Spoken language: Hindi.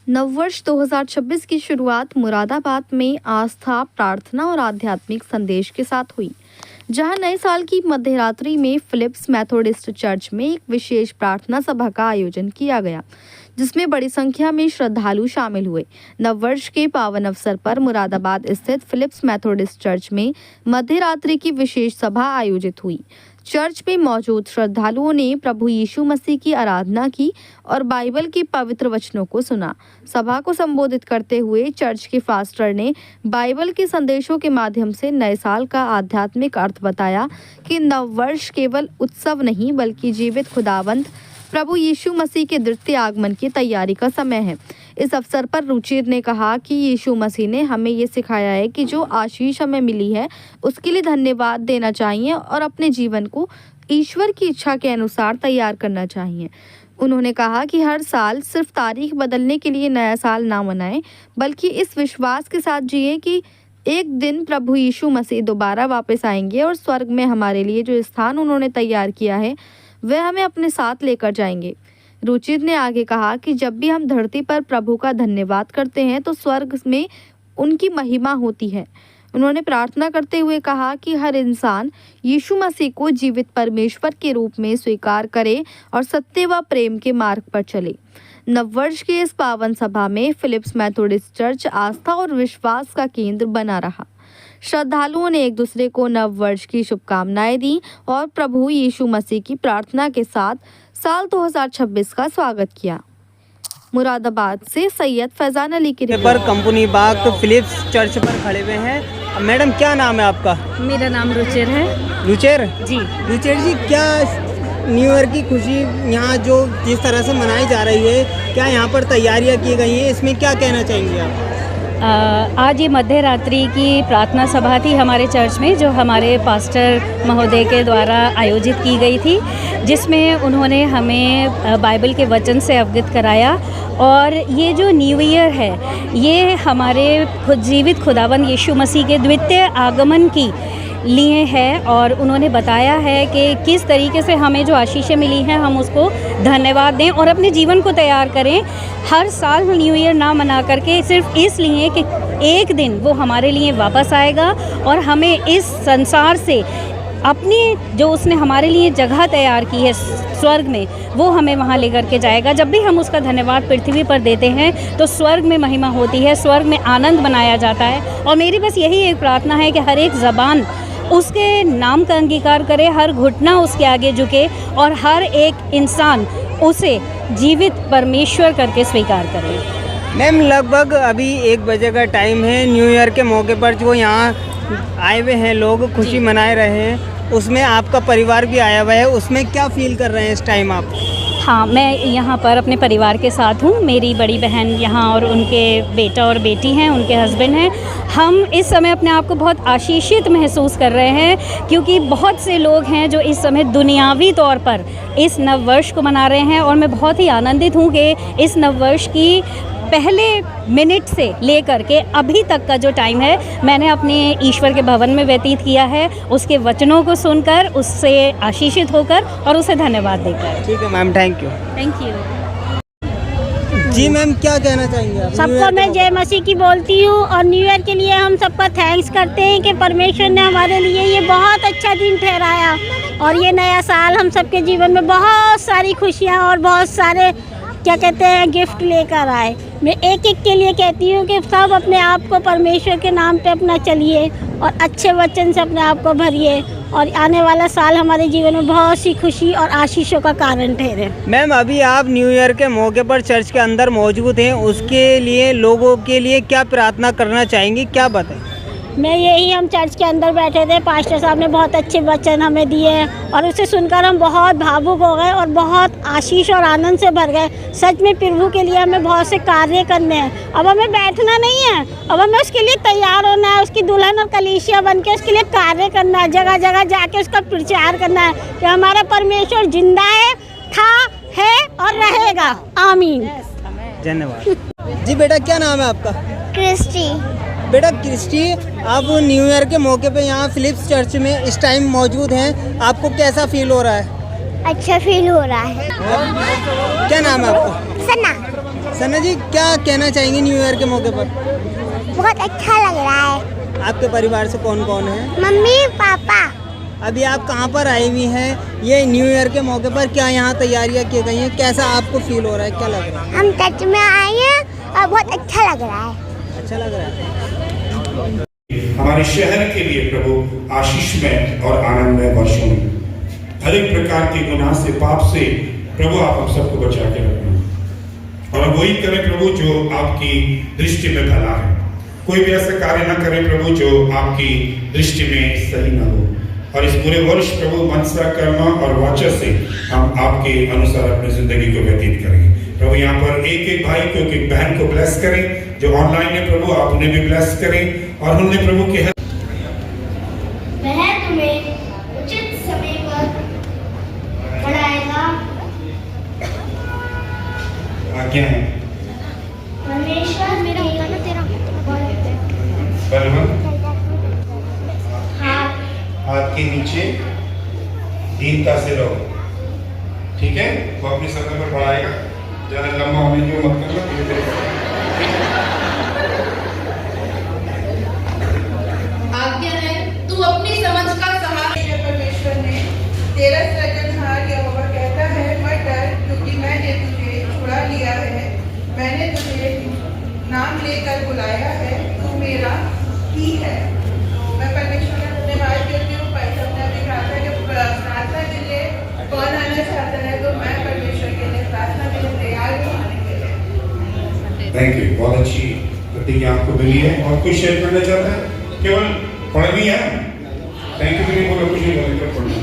नववर्ष 2026 की शुरुआत मुरादाबाद में आस्था, प्रार्थना और आध्यात्मिक संदेश के साथ हुई, जहां नए साल की मध्यरात्रि में फिलिप्स मेथोडिस्ट चर्च में एक विशेष प्रार्थना सभा का आयोजन किया गया, जिसमें बड़ी संख्या में श्रद्धालु शामिल हुए। नववर्ष के पावन अवसर पर मुरादाबाद स्थित फिलिप्स मेथोडिस्ट चर्च में मध्यरात्रि की विशेष सभा आयोजित हुई। चर्च में मौजूद श्रद्धालुओं ने प्रभु यीशु मसीह की आराधना की और बाइबल के पवित्र वचनों को सुना। सभा को संबोधित करते हुए चर्च के पास्टर ने बाइबल के संदेशों के माध्यम से नए साल का आध्यात्मिक अर्थ बताया कि नववर्ष केवल उत्सव नहीं बल्कि जीवित खुदावंत प्रभु यीशु मसीह के द्वितीय आगमन की तैयारी का समय है। इस अवसर पर रुचिर ने कहा कि यीशु मसीह ने हमें ये सिखाया है कि जो आशीष हमें मिली है उसके लिए धन्यवाद देना चाहिए और अपने जीवन को ईश्वर की इच्छा के अनुसार तैयार करना चाहिए। उन्होंने कहा कि हर साल सिर्फ तारीख बदलने के लिए नया साल ना मनाएं, बल्कि इस विश्वास के साथ जिए कि एक दिन प्रभु यीशु मसीह दोबारा वापस आएंगे और स्वर्ग में हमारे लिए जो स्थान उन्होंने तैयार किया है वह हमें अपने साथ लेकर जाएंगे। रुचिर ने आगे कहा कि जब भी हम धरती पर प्रभु का धन्यवाद करते हैं तो स्वर्ग में उनकी महिमा होती है। उन्होंने प्रार्थना करते हुए कहा कि हर इंसान यीशु मसीह को जीवित परमेश्वर के रूप में स्वीकार करे और सत्य व प्रेम के मार्ग पर चले। नववर्ष की इस पावन सभा में फिलिप्स मेथोडिस्ट चर्च आस्था और विश्वास का केंद्र बना रहा। श्रद्धालुओं ने एक दूसरे को नववर्ष की शुभकामनाएं दी और प्रभु यीशु मसीह की प्रार्थना के साथ साल 2026 का स्वागत किया। मुरादाबाद से सैयद फैजान अली की पर कंपनी बाग फिलिप्स चर्च पर खड़े हुए हैं। मैडम, क्या नाम है आपका? मेरा नाम रुचिर है। रुचिर जी। रुचिर जी, क्या न्यू ईयर की खुशी यहाँ जो जिस तरह से मनाई जा रही है, क्या यहाँ पर तैयारियाँ की गई हैं, इसमें क्या कहना चाहेंगे आप? आज ये मध्यरात्रि की प्रार्थना सभा थी हमारे चर्च में, जो हमारे पास्टर महोदय के द्वारा आयोजित की गई थी, जिसमें उन्होंने हमें बाइबल के वचन से अवगत कराया। और ये जो न्यू ईयर है ये हमारे जीवित खुदावन यीशु मसीह के द्वितीय आगमन की लिए है, और उन्होंने बताया है कि किस तरीके से हमें जो आशीषें मिली हैं हम उसको धन्यवाद दें और अपने जीवन को तैयार करें। हर साल न्यू ईयर ना मना करके सिर्फ इसलिए कि एक दिन वो हमारे लिए वापस आएगा और हमें इस संसार से अपनी जो उसने हमारे लिए जगह तैयार की है स्वर्ग में, वो हमें वहाँ लेकर के जाएगा। जब भी हम उसका धन्यवाद पृथ्वी पर देते हैं तो स्वर्ग में महिमा होती है, स्वर्ग में आनंद बनाया जाता है। और मेरी बस यही एक प्रार्थना है कि हर एक ज़बान उसके नाम का अंगीकार करे, हर घुटना उसके आगे झुके और हर एक इंसान उसे जीवित परमेश्वर करके स्वीकार करे। मैम, लगभग अभी 1 बजे का टाइम है। न्यू ईयर के मौके पर जो यहाँ आए हुए हैं लोग खुशी मनाए रहे हैं, उसमें आपका परिवार भी आया हुआ है, उसमें क्या फील कर रहे हैं इस टाइम आप? हाँ, मैं यहाँ पर अपने परिवार के साथ हूँ। मेरी बड़ी बहन यहाँ और उनके बेटा और बेटी हैं, उनके हस्बैंड हैं। हम इस समय अपने आप को बहुत आशीषित महसूस कर रहे हैं, क्योंकि बहुत से लोग हैं जो इस समय दुनियावी तौर पर इस नववर्ष को मना रहे हैं। और मैं बहुत ही आनंदित हूँ कि इस नववर्ष की पहले मिनट से लेकर के अभी तक का जो टाइम है मैंने अपने ईश्वर के भवन में व्यतीत किया है, उसके वचनों को सुनकर, उससे आशीषित होकर और उसे धन्यवाद देकर। ठीक है ma'am, thank you. Thank you. जी मैम, क्या कहना चाहेंगे आप? सबको मैं जय मसीह की बोलती हूँ और न्यू ईयर के लिए हम सबका थैंक्स करते हैं कि परमेश्वर ने हमारे लिए ये बहुत अच्छा दिन ठहराया और ये नया साल हम सबके जीवन में बहुत सारी खुशियाँ और बहुत सारे क्या कहते हैं गिफ्ट लेकर आए। मैं एक एक के लिए कहती हूँ कि सब अपने आप को परमेश्वर के नाम पे अपना चलिए और अच्छे वचन से अपने आप को भरिए और आने वाला साल हमारे जीवन में बहुत सी खुशी और आशीषों का कारण ठहरे। मैम, अभी आप न्यू ईयर के मौके पर चर्च के अंदर मौजूद हैं, उसके लिए लोगों के लिए क्या प्रार्थना करना चाहेंगी, क्या बताएं? मैं यही, हम चर्च के अंदर बैठे थे, पास्टर साहब ने बहुत अच्छे वचन हमें दिए और उसे सुनकर हम बहुत भावुक हो गए और बहुत आशीष और आनंद से भर गए। सच में प्रभु के लिए हमें बहुत से कार्य करने हैं। अब हमें बैठना नहीं है, अब हमें उसके लिए तैयार होना है, उसकी दुल्हन और कलीसिया बन के उसके लिए कार्य करना है, जगह जगह जाके उसका प्रचार करना है कि हमारा परमेश्वर जिंदा है, था, है और रहेगा। आमीन। धन्यवाद। जी बेटा, क्या नाम है आपका? क्रिस्टी। बेटा क्रिस्टी, आप न्यू ईयर के मौके पे यहाँ फिलिप्स चर्च में इस टाइम मौजूद हैं, आपको कैसा फील हो रहा है? अच्छा फील हो रहा है। क्या नाम है आपका? सना। सना जी क्या कहना चाहेंगे न्यू ईयर के मौके पर? बहुत अच्छा लग रहा है। आपके परिवार से कौन कौन है? Mummy papa. अभी आप कहाँ पर आई हुई हैं ये न्यू ईयर के मौके पर? क्या यहाँ तैयारियाँ की गई हैं? कैसा आपको फील हो रहा है, क्या लग रहा है? हम चर्च में आए हैं और बहुत अच्छा लग रहा है। अच्छा लग रहा है। हमारे शहर के लिए प्रभु आशीषमय और आनंदमय वर्षों में हर एक प्रकार के गुनाह से, पाप से प्रभु आप हम सबको बचा के रखना और वही करें प्रभु जो आपकी दृष्टि में भला है। कोई भी ऐसा कार्य ना करें प्रभु जो आपकी दृष्टि में सही ना हो। और इस पूरे वर्ष प्रभु मनसा कर्म और वाचा से हम आपके अनुसार अपनी जिंदगी को व्यतीत करेंगे। प्रभु यहाँ पर एक एक भाई को, एक एक बहन को ब्लेस करें जो ऑनलाइन है प्रभु, आप उन्हें भी ब्लेस करें और उन्हें प्रभु के वह तुम्हें उचित समय पर पढ़ाएगा। आज्ञा है परमेश्वर मेरा होगा ना तेरा बलवंत हाथ के नीचे दीनता से रहो, ठीक है? वो अपनी सतह पर बढ़ाएगा, ज्यादा लंबा होने की मत करना, धीरे-धीरे। आज्ञा है तू अपनी समझ का सहारा। परमेश्वर ने तेरा सृजनहार यहोवा कहता है मत डर, क्योंकि मैंने तुझे छुड़ा लिया है, मैंने तुझे नाम लेकर बुलाया है, तू मेरा ही है। मैं परमेश्वर का धन्यवाद करती हूँ। भाई साहब ने अभी कहा था कि प्रार्थना के लिए कौन आना चाहता है, तो मैं परमेश्वर के लिए प्रार्थना के लिए तैयार हूँ आने के लिए। थैंक यू, बहुत अच्छी प्रतिज्ञा आपको मिली है। और कुछ शेयर करना चाहता है? केवल पढ़नी है, थैंक यू भी नहीं बोला, कुछ नहीं बोला, पढ़ना।